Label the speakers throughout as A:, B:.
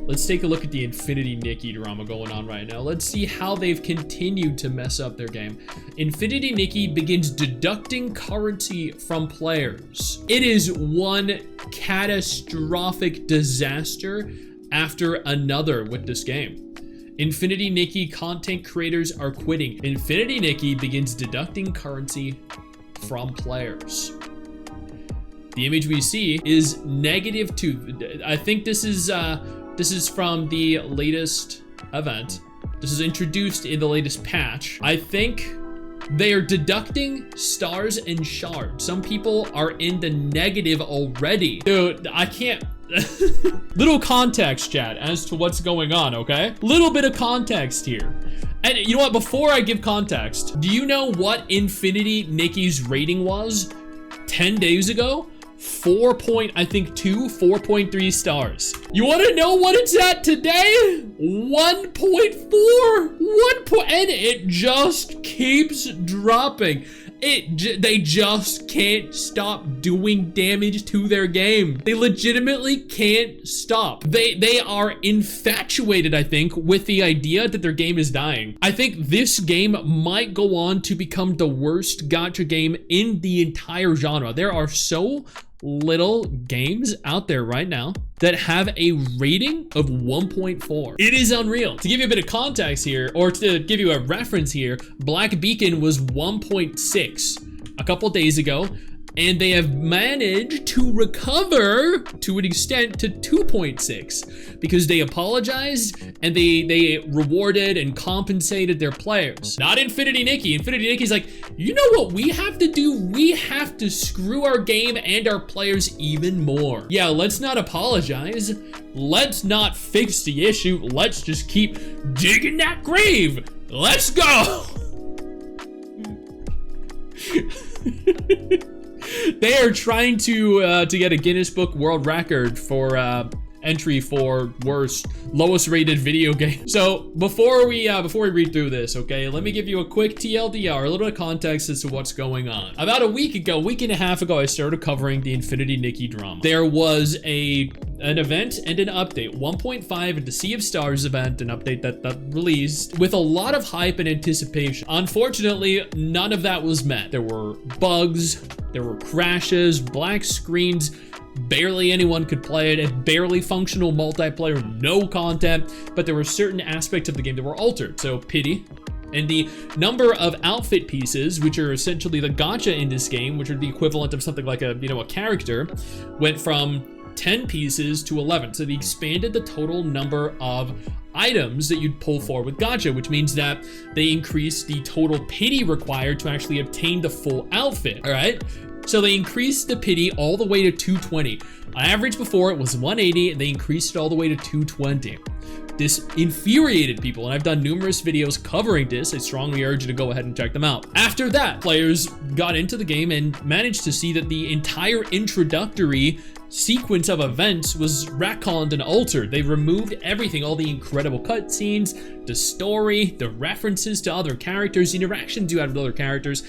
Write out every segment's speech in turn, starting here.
A: Let's take a look at the Infinity Nikki drama going on right now. Let's see how they've continued to mess up their game. Infinity Nikki begins deducting currency from players. It is one catastrophic disaster after another with this game. Infinity Nikki content creators are quitting. Infinity Nikki begins deducting currency from players. The image we see is -2. I think this is from the latest event. This is introduced in the latest patch. I think they are deducting stars and shards. Some people are in the negative already. Dude, I can't. Little context, chat, as to what's going on, okay? Little bit of context here. And you know what? Before I give context, do you know what Infinity Nikki's rating was 10 days ago? 4.3 stars. You want to know what it's at today? 1.4. And it just keeps dropping. They just can't stop doing damage to their game. They legitimately can't stop. They are infatuated, I think, with the idea that their game is dying. I think this game might go on to become the worst gacha game in the entire genre. There are so little games out there right now that have a rating of 1.4. It is unreal. To give you a bit of context here, or to give you a reference here, Black Beacon was 1.6 a couple days ago, and they have managed to recover to an extent to 2.6 because they apologized and they rewarded and compensated their players. Not Infinity Nikki. Infinity Nikki's like, you know what we have to do? We have to screw our game and our players even more. Yeah, let's not apologize. Let's not fix the issue. Let's just keep digging that grave. Let's go. They are trying to get a Guinness Book World Record for entry for lowest rated video game. So before we read through this, okay, let me give you a quick TLDR, a little bit of context as to what's going on. About a week and a half ago, I started covering the Infinity Nikki drama. There was an event and an update, 1.5 and the Sea of Stars event, an update that released with a lot of hype and anticipation. Unfortunately, none of that was met. There were bugs, there were crashes, black screens, barely anyone could play it, a barely functional multiplayer, no content, but there were certain aspects of the game that were altered. So pity. And the number of outfit pieces, which are essentially the gacha in this game, which are the equivalent of something like a character, went from 10 pieces to 11. So they expanded the total number of items that you'd pull for with gacha, which means that they increased the total pity required to actually obtain the full outfit, all right? So they increased the pity all the way to 220. On average before it was 180, they increased it all the way to 220. This infuriated people, and I've done numerous videos covering this. I strongly urge you to go ahead and check them out. After that, players got into the game and managed to see that the entire introductory sequence of events was retconned and altered. They removed everything, all the incredible cutscenes, the story, the references to other characters, the interactions you had with other characters,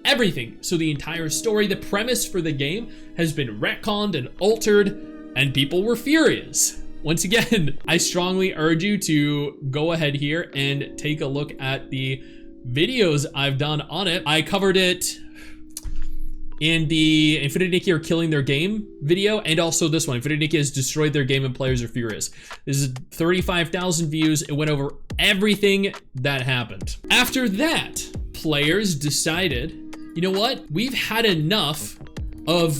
A: everything. So the entire story, the premise for the game has been retconned and altered, and people were furious. Once again, I strongly urge you to go ahead here and take a look at the videos I've done on it. I covered it in the Infinity Nikki are killing their game video, and also this one, Infinity Nikki has destroyed their game and players are furious. This is 35,000 views. It went over everything that happened. After that, players decided, you know what? We've had enough of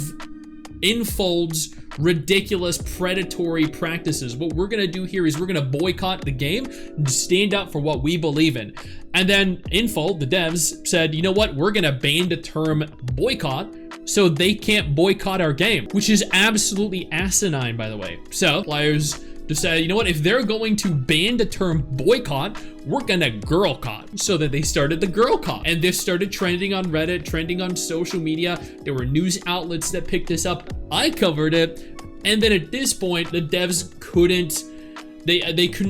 A: Infold's ridiculous predatory practices. What we're gonna do here is we're gonna boycott the game and stand up for what we believe in. And then Infold, the devs, said, you know what? We're gonna ban the term boycott so they can't boycott our game, which is absolutely asinine, by the way. So players decided, you know what? If they're going to ban the term boycott, we're gonna girlcott. So then they started the girlcott, and this started trending on Reddit, trending on social media. There were news outlets that picked this up. I covered it, and then at this point, the devs couldn't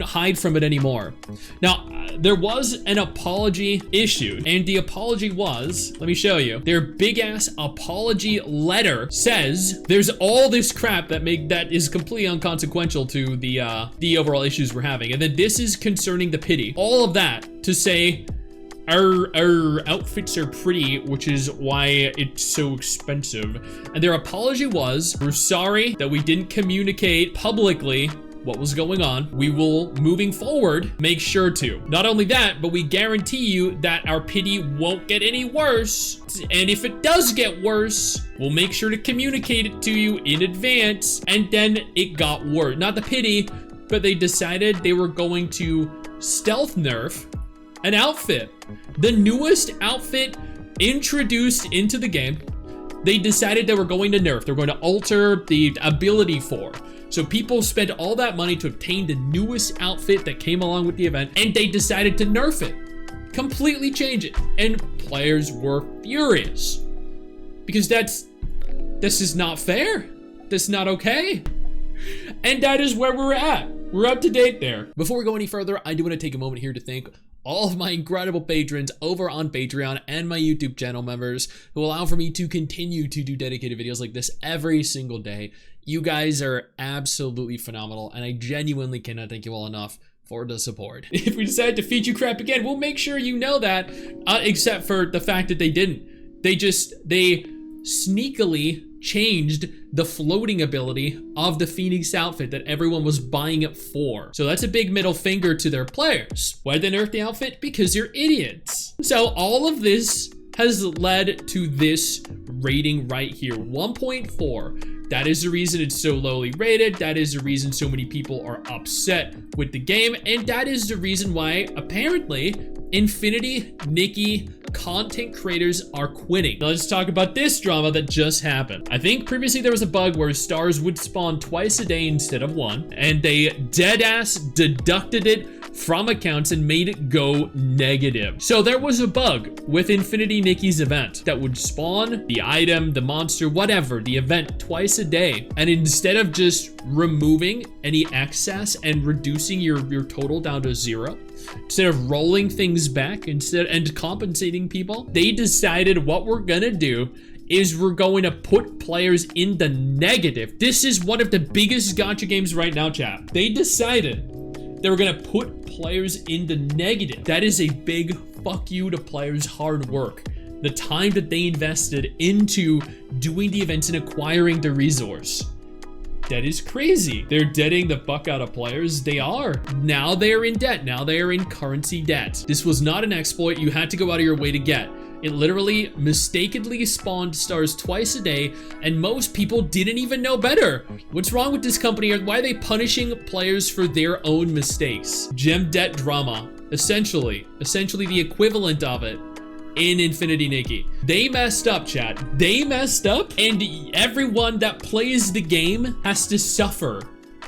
A: hide from it anymore. Now, there was an apology issued, and the apology was, let me show you, their big ass apology letter says there's all this crap that is completely inconsequential to the overall issues we're having, and then this is concerning the pity. All of that to say our outfits are pretty, which is why it's so expensive. And their apology was, we're sorry that we didn't communicate publicly what was going on. We will, moving forward, make sure to. Not only that, but we guarantee you that our pity won't get any worse. And if it does get worse, we'll make sure to communicate it to you in advance. And then it got worse. Not the pity, but they decided they were going to stealth nerf an outfit. The newest outfit introduced into the game, they decided they were going to nerf. They're going to alter the ability for. So people spent all that money to obtain the newest outfit that came along with the event, and they decided to nerf it. Completely change it. And players were furious. Because this is not fair. That's not okay. And that is where we're at. We're up to date there. Before we go any further, I do want to take a moment here to thank all of my incredible patrons over on Patreon and my YouTube channel members who allow for me to continue to do dedicated videos like this every single day. You guys are absolutely phenomenal, and I genuinely cannot thank you all enough for the support. If we decide to feed you crap again, we'll make sure you know that, except for the fact that they didn't. They sneakily changed the floating ability of the Phoenix outfit that everyone was buying it for. So that's a big middle finger to their players. Why did they nerf the outfit? Because you're idiots. So all of this has led to this rating right here, 1.4. That is the reason it's so lowly rated. That is the reason so many people are upset with the game. And that is the reason why, apparently, Infinity Nikki content creators are quitting. Now let's talk about this drama that just happened. I think previously there was a bug where stars would spawn twice a day instead of one, and they dead-ass deducted it from accounts and made it go negative. So there was a bug with Infinity Nikki's event that would spawn the item, the monster, whatever, the event twice a day. And instead of just removing any excess and reducing your total down to 0, instead of rolling things back and compensating people, they decided what we're gonna do is we're going to put players in the negative. This is one of the biggest gacha games right now, chat. They decided they were gonna put players in the negative. That is a big fuck you to players' hard work. The time that they invested into doing the events and acquiring the resource. That is crazy. They're deading the fuck out of players. They are. Now they're in debt. Now they are in currency debt. This was not an exploit you had to go out of your way to get. It literally mistakenly spawned stars twice a day, and most people didn't even know better. What's wrong with this company? Why are they punishing players for their own mistakes? Gem debt drama. Essentially the equivalent of it in Infinity Nikki. They messed up, chat. They messed up, and everyone that plays the game has to suffer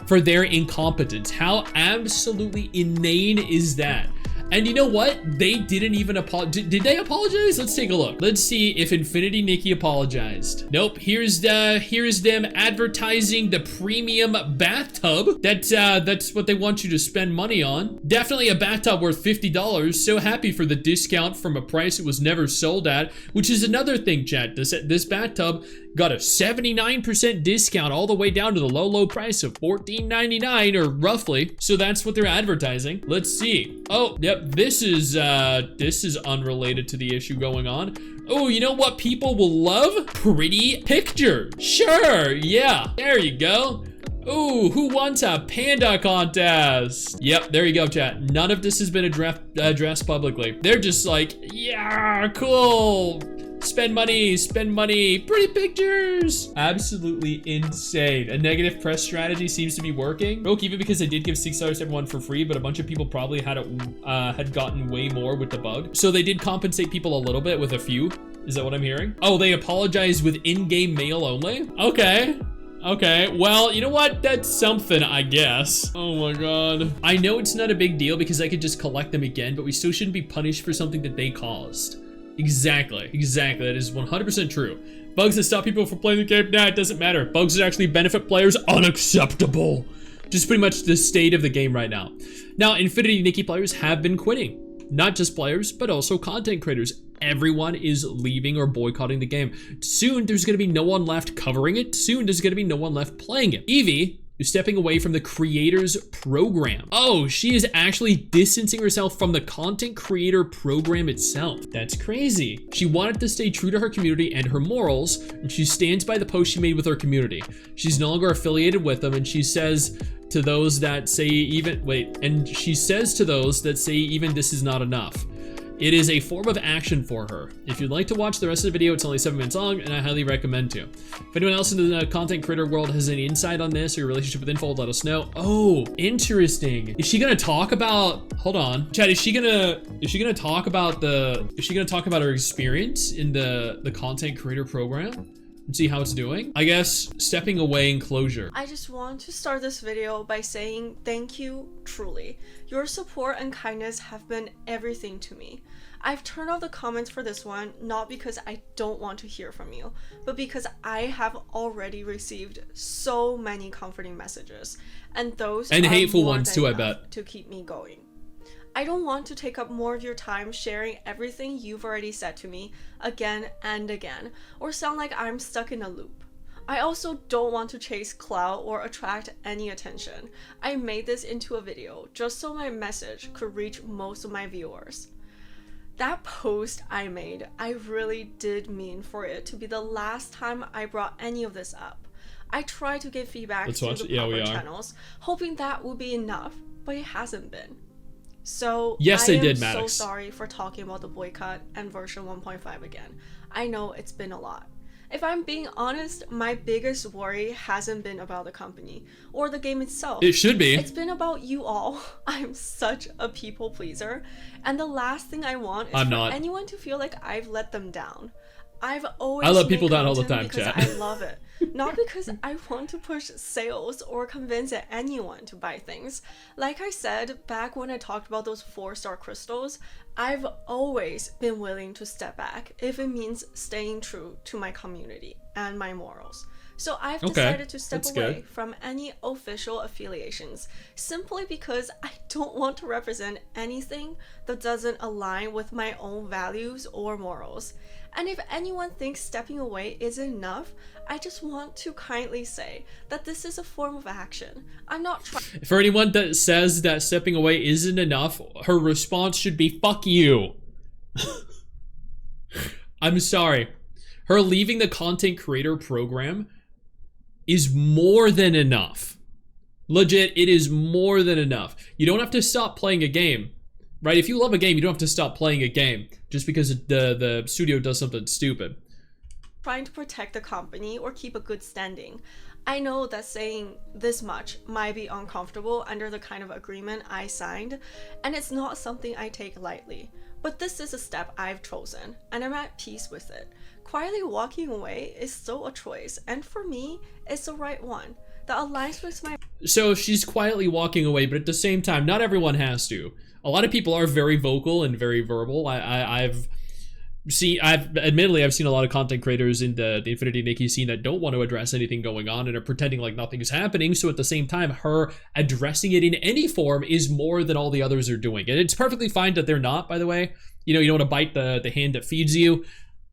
A: for their incompetence. How absolutely inane is that? And you know what? They didn't even apologize. Did they apologize? Let's take a look. Let's see if Infinity Nikki apologized. Nope. Here's them advertising the premium bathtub. That's what they want you to spend money on. Definitely a bathtub worth $50. So happy for the discount from a price it was never sold at, which is another thing, chat. This bathtub got a 79% discount all the way down to the low price of $14.99 or roughly. So that's what they're advertising. Let's see. Oh, yep. This is unrelated to the issue going on. Oh, you know what people will love? Pretty pictures. Sure, yeah. There you go. Ooh, who wants a panda contest? Yep, there you go, chat. None of this has been addressed publicly. They're just like, yeah, cool. Spend money, pretty pictures. Absolutely insane. A negative press strategy seems to be working. Broke even because they did give 6 stars to everyone for free, but a bunch of people probably had gotten way more with the bug. So they did compensate people a little bit with a few. Is that what I'm hearing? Oh, they apologized with in-game mail only? Okay, well, you know what? That's something, I guess. Oh my god. I know it's not a big deal because I could just collect them again, but we still shouldn't be punished for something that they caused. Exactly. That is 100% true. Bugs that stop people from playing the game? Nah, it doesn't matter. Bugs that actually benefit players? Unacceptable. Just pretty much the state of the game right now. Now, Infinity Nikki players have been quitting. Not just players, but also content creators. Everyone is leaving or boycotting the game. Soon, there's gonna be no one left covering it. Soon, there's gonna be no one left playing it. Evie is stepping away from the creators program. Oh, she is actually distancing herself from the content creator program itself. That's crazy. She wanted to stay true to her community and her morals, and she stands by the post she made with her community. She's no longer affiliated with them, and she says to those that say even this is not enough. It is a form of action for her. If you'd like to watch the rest of the video, it's only 7 minutes long, and I highly recommend to. If anyone else in the content creator world has any insight on this or your relationship with Info, let us know. Oh, interesting. Is she gonna talk about, hold on. Chad, is she gonna talk about her experience in the content creator program? And see how it's doing? I guess stepping away in closure.
B: I just want to start this video by saying thank you, truly. Your support and kindness have been everything to me. I've turned off the comments for this one, not because I don't want to hear from you, but because I have already received so many comforting messages, and those
A: and
B: are
A: hateful
B: more
A: ones
B: than
A: too, I
B: enough
A: bet.
B: to keep me going. I don't want to take up more of your time sharing everything you've already said to me again and again, or sound like I'm stuck in a loop. I also don't want to chase clout or attract any attention. I made this into a video just so my message could reach most of my viewers. That post I made, I really did mean for it to be the last time I brought any of this up. I tried to give feedback to the proper channels, hoping that would be enough, but it hasn't been. So
A: yes,
B: I
A: they did,
B: am
A: Maddox.
B: so sorry for talking about the boycott and version 1.5 again. I know it's been a lot. If I'm being honest, my biggest worry hasn't been about the company or the game itself.
A: It should be.
B: It's been about you all. I'm such a people pleaser, and the last thing I want is anyone to feel like I've let them down. I let people down all the time,
A: chat.
B: I love it. Not because I want to push sales or convince anyone to buy things. Like I said back when I talked about those 4-star crystals, I've always been willing to step back if it means staying true to my community and my morals. So I've decided to step away from any official affiliations simply because I don't want to represent anything that doesn't align with my own values or morals. And if anyone thinks stepping away is enough, I just want to kindly say that this is a form of action. I'm not trying.
A: For anyone that says that stepping away isn't enough, her response should be, fuck you. I'm sorry. Her leaving the content creator program is more than enough. Legit, it is more than enough. You don't have to stop playing a game, right? If you love a game, you don't have to stop playing a game just because the studio does something stupid.
B: Trying to protect the company or keep a good standing. I know that saying this much might be uncomfortable under the kind of agreement I signed, and it's not something I take lightly. But this is a step I've chosen, and I'm at peace with it. Quietly walking away is still a choice, and for me, it's the right one. That aligns with my...
A: So she's quietly walking away, but at the same time, not everyone has to. A lot of people are very vocal and very verbal. I've seen a lot of content creators in the Infinity Nikki scene that don't want to address anything going on and are pretending like nothing is happening. So at the same time, her addressing it in any form is more than all the others are doing. And it's perfectly fine that they're not, by the way. You know, you don't want to bite the hand that feeds you.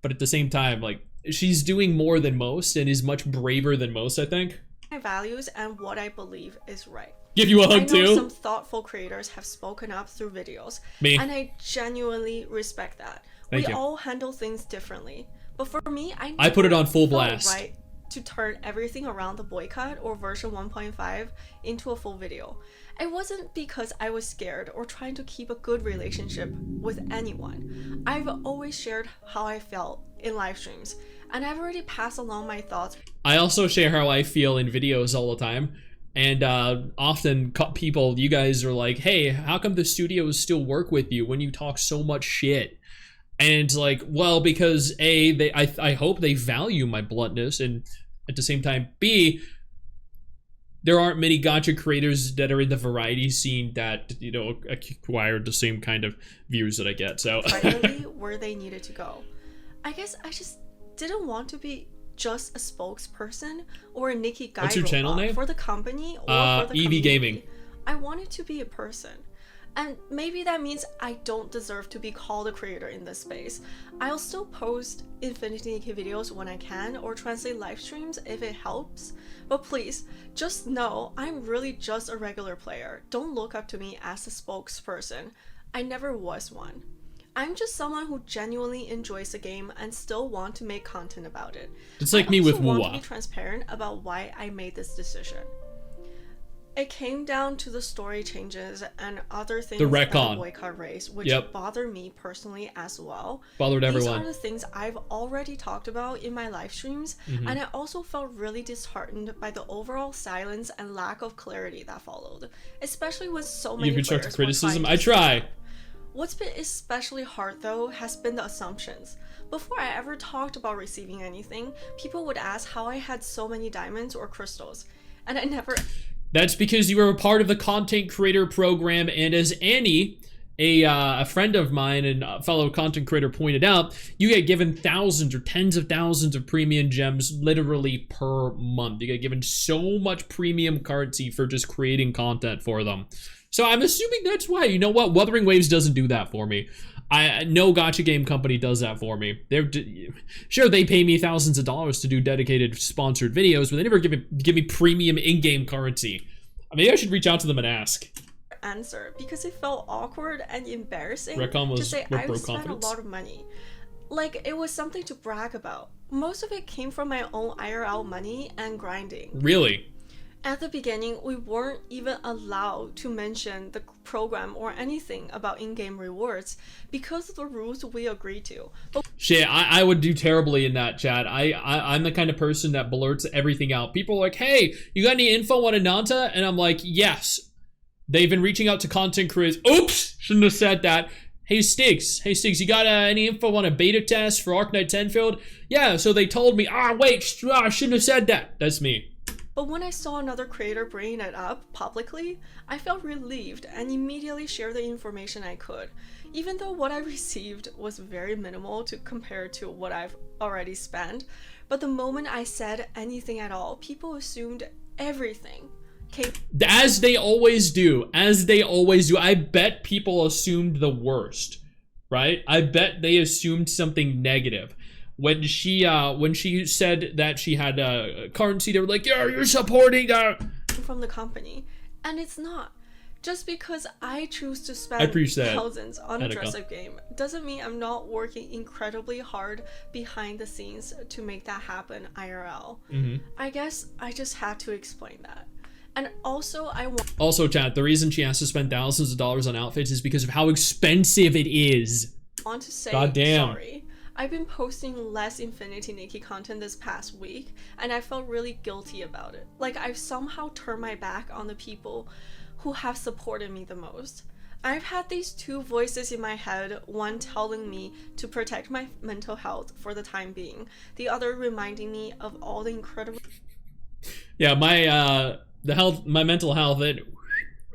A: But at the same time, like, she's doing more than most and is much braver than most, I think.
B: My values and what I believe is right.
A: Give you a hug too.
B: I know some thoughtful creators have spoken up through videos.
A: Me.
B: And I genuinely respect that.
A: Thank
B: we
A: you.
B: all handle things differently. But for me,
A: I put it on full blast.
B: Right to turn everything around the boycott or version 1.5 into a full video. It wasn't because I was scared or trying to keep a good relationship with anyone. I've always shared how I felt in live streams, and I've already passed along my thoughts.
A: I also share how I feel in videos all the time. And often people, you guys are like, hey, how come the studios still work with you when you talk so much shit? And it's like, well, because A, I hope they value my bluntness, and at the same time, B, there aren't many gacha creators that are in the variety scene that, you know, acquired the same kind of views that I get, so.
B: Finally, where they needed to go. I guess I just didn't want to be just a spokesperson or a Nikki guide
A: What's your channel name?
B: for the company or for the
A: EV Gaming.
B: I wanted to be a person. And maybe that means I don't deserve to be called a creator in this space. I'll still post Infinity Nikki videos when I can or translate live streams if it helps. But please, just know I'm really just a regular player. Don't look up to me as a spokesperson. I never was one. I'm just someone who genuinely enjoys the game and still want to make content about it.
A: It's like me with
B: I want
A: Wuwa.
B: to be transparent about why I made this decision. It came down to the story changes and other things
A: The
B: like the
A: retcon.
B: boycott race, which bother me personally as well.
A: Bothered everyone.
B: These are the things I've already talked about in my live streams, and I also felt really disheartened by the overall silence and lack of clarity that followed, especially with so many
A: You constructive
B: players were
A: criticism?
B: trying
A: I
B: to
A: try.
B: speak up. What's been especially hard though has been the assumptions. Before I ever talked about receiving anything, people would ask how I had so many diamonds or crystals, and I never...
A: That's because you were a part of the content creator program, and as Annie, a friend of mine and a fellow content creator, pointed out, you get given thousands or tens of thousands of premium gems literally per month. You get given so much premium currency for just creating content for them. So I'm assuming that's why. You know what? Wuthering Waves doesn't do that for me. No gacha game company does that for me. Sure, they pay me thousands of dollars to do dedicated sponsored videos, but they never give me premium in-game currency. Maybe I should reach out to them and ask.
B: Answer because it felt awkward and embarrassing
A: to
B: say I spent a lot of money. Like it was something to brag about. Most of it came from my own IRL money and grinding.
A: Really?
B: At the beginning, we weren't even allowed to mention the program or anything about in-game rewards because of the rules we agreed to. But
A: shit, I would do terribly in that, chat. I'm the kind of person that blurts everything out. People are like, hey, you got any info on Ananta? And I'm like, yes. They've been reaching out to content creators. Oops, shouldn't have said that. Hey Stix, you got any info on a beta test for Arknight Tenfield? Yeah, so they told me, wait, I shouldn't have said that. That's me.
B: But when I saw another creator bringing it up publicly, I felt relieved and immediately shared the information I could, even though what I received was very minimal to compare to what I've already spent. But the moment I said anything at all, people assumed everything.
A: As they always do. I bet people assumed the worst, right? I bet they assumed something negative. When she said that she had currency, they were like, yeah, you're supporting
B: from the company. And it's not. Just because I choose to spend thousands on a dress-up game doesn't mean I'm not working incredibly hard behind the scenes to make that happen IRL. I guess I just had to explain that. And also,
A: chat, the reason she has to spend thousands of dollars on outfits is because of how expensive it is.
B: Want to say
A: goddamn.
B: Sorry. I've been posting less Infinity Nikki content this past week, and I felt really guilty about it. Like I've somehow turned my back on the people who have supported me the most. I've had these two voices in my head, one telling me to protect my mental health for the time being, the other reminding me of all the incredible...
A: Yeah, my mental health, it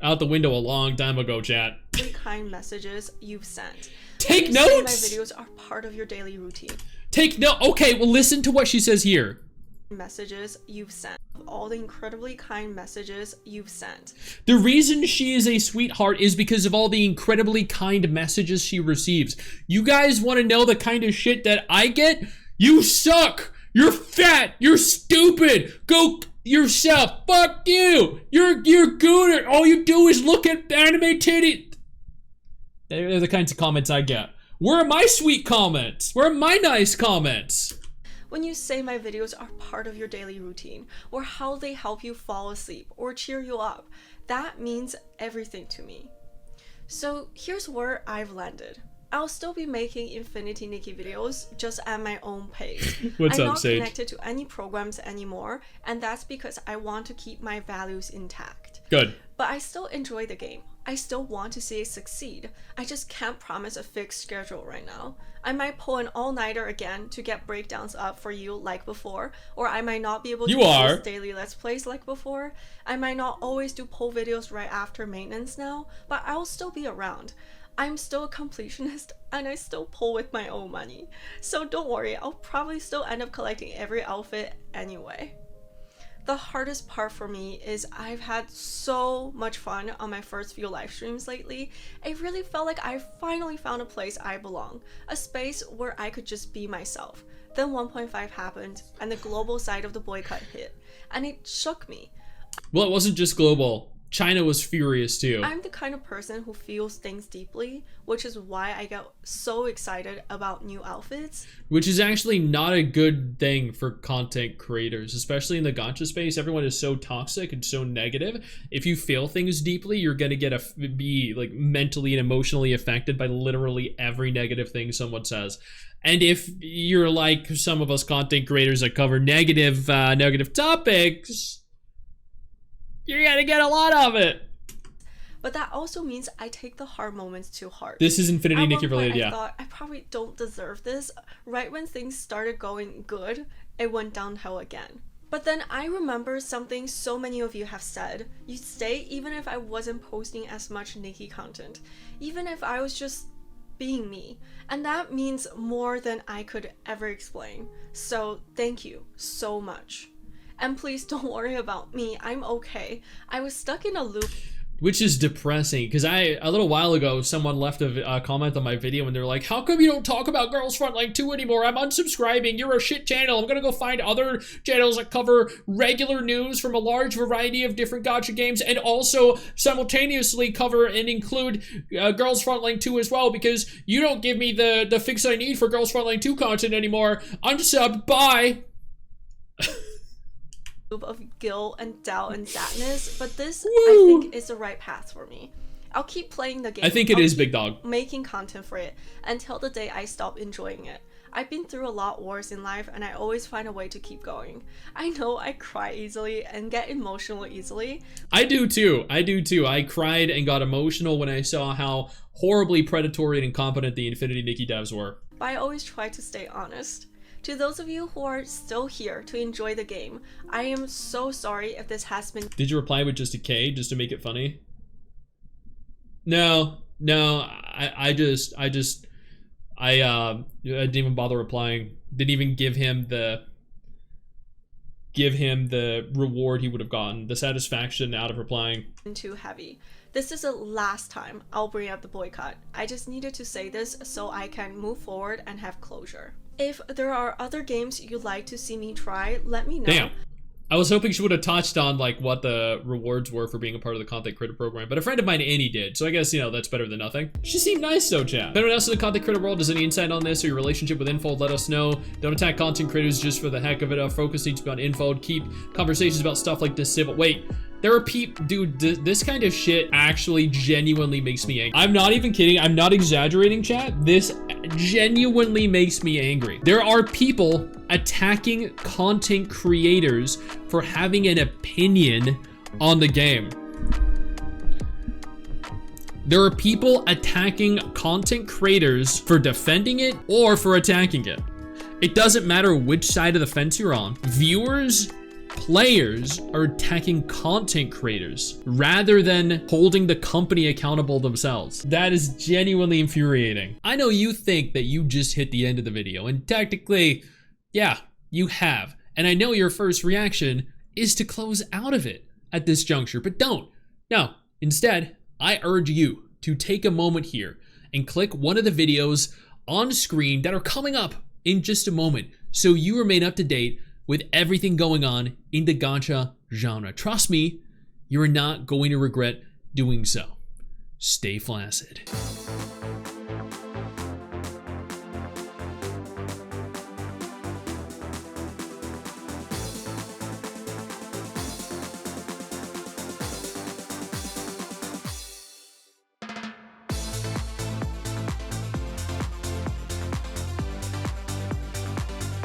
A: out the window a long time ago, chat.
B: Kind messages you've sent.
A: Take notes!
B: My videos are part of your daily routine.
A: Take note. Okay, well, listen to what she says here.
B: Messages you've sent. All the incredibly kind messages you've sent.
A: The reason she is a sweetheart is because of all the incredibly kind messages she receives. You guys want to know the kind of shit that I get? You suck! You're fat! You're stupid! Go yourself! Fuck you! You're gooner! All you do is look at anime titties! They're the kinds of comments I get. Where are my sweet comments? Where are my nice comments?
B: When you say my videos are part of your daily routine, or how they help you fall asleep, or cheer you up, that means everything to me. So here's where I've landed. I'll still be making Infinity Nikki videos, just at my own pace.
A: What's
B: I'm
A: up,
B: not
A: Sage?
B: connected to any programs anymore, and that's because I want to keep my values intact.
A: Good.
B: But I still enjoy the game. I still want to see it succeed. I just can't promise a fixed schedule right now. I might pull an all-nighter again to get breakdowns up for you like before, or I might not be able to post daily Let's Plays like before. I might not always do poll videos right after maintenance now, but I'll still be around. I'm still a completionist and I still pull with my own money. So don't worry, I'll probably still end up collecting every outfit anyway. The hardest part for me is I've had so much fun on my first few live streams lately. It really felt like I finally found a place I belong, a space where I could just be myself. Then 1.5 happened and the global side of the boycott hit, and it shook me.
A: Well, it wasn't just global. China was furious too.
B: I'm the kind of person who feels things deeply, which is why I get so excited about new outfits.
A: Which is actually not a good thing for content creators, especially in the gacha space. Everyone is so toxic and so negative. If you feel things deeply, you're gonna be like mentally and emotionally affected by literally every negative thing someone says. And if you're like some of us content creators that cover negative topics, you're gonna get a lot of it.
B: But that also means I take the hard moments to heart.
A: This is Infinity Nikki related, yeah.
B: I thought I probably don't deserve this. Right when things started going good, it went downhill again. But then I remember something so many of you have said. You'd stay even if I wasn't posting as much Nikki content. Even if I was just being me. And that means more than I could ever explain. So thank you so much. And please don't worry about me, I'm okay. I was stuck in a loop.
A: Which is depressing, because a little while ago, someone left a comment on my video and they're like, how come you don't talk about Girls Frontline 2 anymore? I'm unsubscribing, you're a shit channel. I'm gonna go find other channels that cover regular news from a large variety of different gacha games and also simultaneously cover and include Girls Frontline 2 as well, because you don't give me the fix I need for Girls Frontline 2 content anymore. Unsubbed, bye.
B: Of guilt and doubt and sadness, but this
A: Woo!
B: I think is the right path for me. I'll keep playing the game.
A: I think it is, big dog.
B: Making content for it until the day I stop enjoying it. I've been through a lot worse in life and I always find a way to keep going. I know I cry easily and get emotional easily.
A: I do too. I cried and got emotional when I saw how horribly predatory and incompetent the Infinity Nikki devs were.
B: But I always try to stay honest. To those of you who are still here to enjoy the game, I am so sorry if this has been—
A: Did you reply with just a K just to make it funny? No, I didn't even bother replying. Didn't even give him the reward he would have gotten, the satisfaction out of replying.
B: Too heavy. This is the last time I'll bring up the boycott. I just needed to say this so I can move forward and have closure. If there are other games you'd like to see me try, let me know.
A: Damn. I was hoping she would have touched on like what the rewards were for being a part of the content creator program, but a friend of mine, Annie, did, so I guess, you know, that's better than nothing. She seemed nice though, chat. If anyone else in the content creator world has any insight on this or your relationship with Infold, let us know. Don't attack content creators just for the heck of it. Our focus needs to be on Infold. Keep conversations about stuff like this civil. Wait, there are people— dude, this kind of shit actually genuinely makes me angry. I'm not even kidding. I'm not exaggerating, chat. This genuinely makes me angry. There are people attacking content creators for having an opinion on the game. There are people attacking content creators for defending it or for attacking it. It doesn't matter which side of the fence you're on. Viewers, players are attacking content creators rather than holding the company accountable themselves. That is genuinely infuriating. I know you think that you just hit the end of the video, and technically, yeah, you have. And I know your first reaction is to close out of it at this juncture, but don't. No, instead, I urge you to take a moment here and click one of the videos on screen that are coming up in just a moment so you remain up to date with everything going on in the gacha genre. Trust me, you're not going to regret doing so. Stay flaccid.